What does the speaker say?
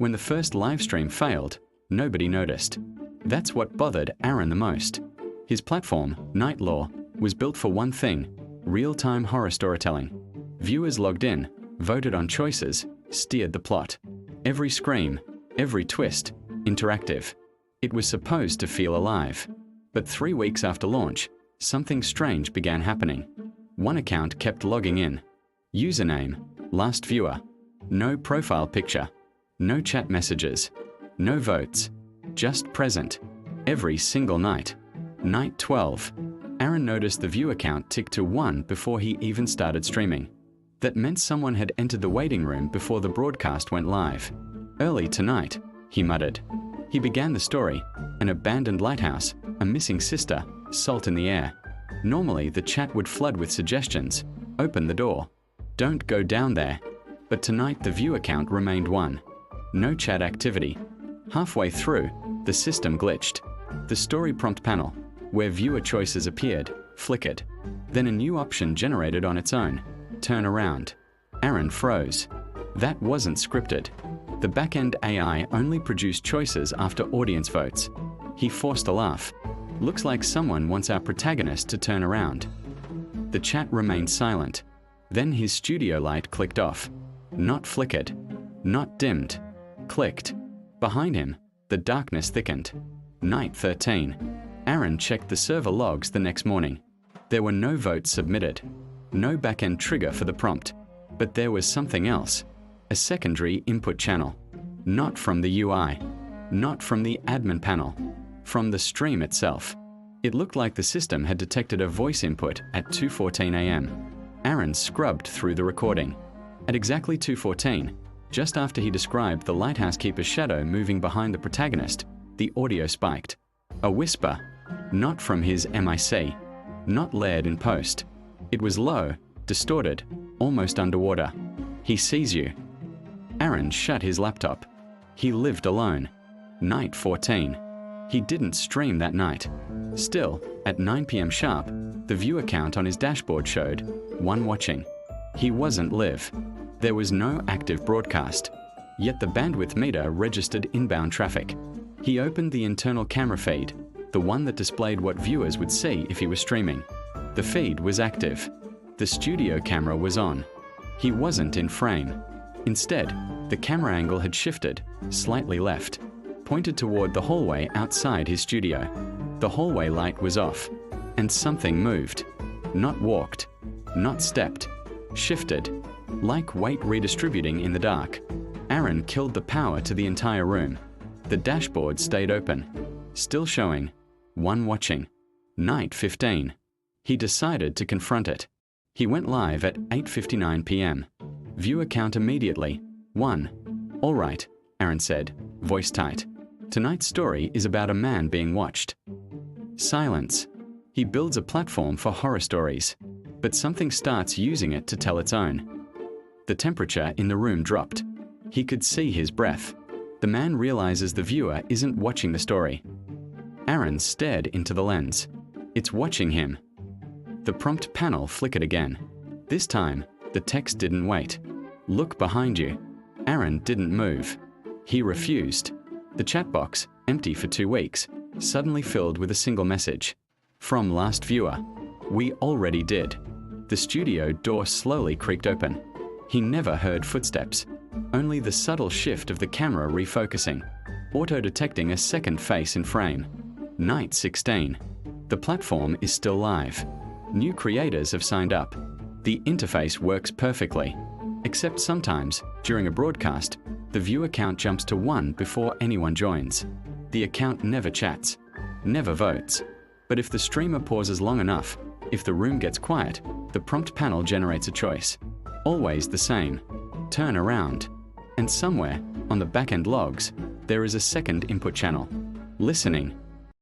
When the first live stream failed, nobody noticed. That's what bothered Aaron the most. His platform, Night Law, was built for one thing: real-time horror storytelling. Viewers logged in, voted on choices, steered the plot. Every scream, every twist, interactive. It was supposed to feel alive. But 3 weeks after launch, something strange began happening. One account kept logging in. Username, last viewer. No profile picture. No chat messages. No votes. Just present. Every single night. Night 12. Aaron noticed the view count tick to 1 before he even started streaming. That meant someone had entered the waiting room before the broadcast went live. Early tonight, he muttered. He began the story: an abandoned lighthouse, a missing sister, salt in the air. Normally, the chat would flood with suggestions. Open the door. Don't go down there. But tonight, the viewer count remained 1. No chat activity. Halfway through, the system glitched. The story prompt panel, where viewer choices appeared, flickered. Then a new option generated on its own: turn around. Aaron froze. That wasn't scripted. The back-end AI only produced choices after audience votes. He forced a laugh. Looks like someone wants our protagonist to turn around. The chat remained silent. Then his studio light clicked off. Not flickered. Not dimmed. Clicked. Behind him, the darkness thickened. Night 13. Aaron checked the server logs the next morning. There were no votes submitted. No back-end trigger for the prompt. But there was something else. A secondary input channel. Not from the UI. Not from the admin panel. From the stream itself. It looked like the system had detected a voice input at 2:14 a.m. Aaron scrubbed through the recording. At exactly 2:14, just after he described the lighthouse keeper's shadow moving behind the protagonist, the audio spiked. A whisper. Not from his MIC. Not layered in post. It was low, distorted, almost underwater. He sees you. Aaron shut his laptop. He lived alone. Night 14. He didn't stream that night. Still, at 9 p.m. sharp, the viewer count on his dashboard showed 1 watching. He wasn't live. There was no active broadcast. Yet the bandwidth meter registered inbound traffic. He opened the internal camera feed, the one that displayed what viewers would see if he was streaming. The feed was active. The studio camera was on. He wasn't in frame. Instead, the camera angle had shifted, slightly left, pointed toward the hallway outside his studio. The hallway light was off, and something moved. Not walked, not stepped, shifted, like weight redistributing in the dark. Aaron killed the power to the entire room. The dashboard stayed open, still showing 1 watching. Night 15. He decided to confront it. He went live at 8:59 p.m. Viewer count immediately, 1. All right, Aaron said, voice tight. Tonight's story is about a man being watched. Silence. He builds a platform for horror stories, but something starts using it to tell its own. The temperature in the room dropped. He could see his breath. The man realizes the viewer isn't watching the story. Aaron stared into the lens. It's watching him. The prompt panel flickered again. This time, the text didn't wait. Look behind you. Aaron didn't move. He refused. The chat box, empty for 2 weeks, suddenly filled with a single message. From last viewer. We already did. The studio door slowly creaked open. He never heard footsteps. Only the subtle shift of the camera refocusing, auto-detecting a second face in frame. Night 16. The platform is still live. New creators have signed up. The interface works perfectly. Except sometimes, during a broadcast, the viewer count jumps to 1 before anyone joins. The account never chats, never votes. But if the streamer pauses long enough, if the room gets quiet, the prompt panel generates a choice. Always the same. Turn around. And somewhere, on the back-end logs, there is a second input channel. Listening.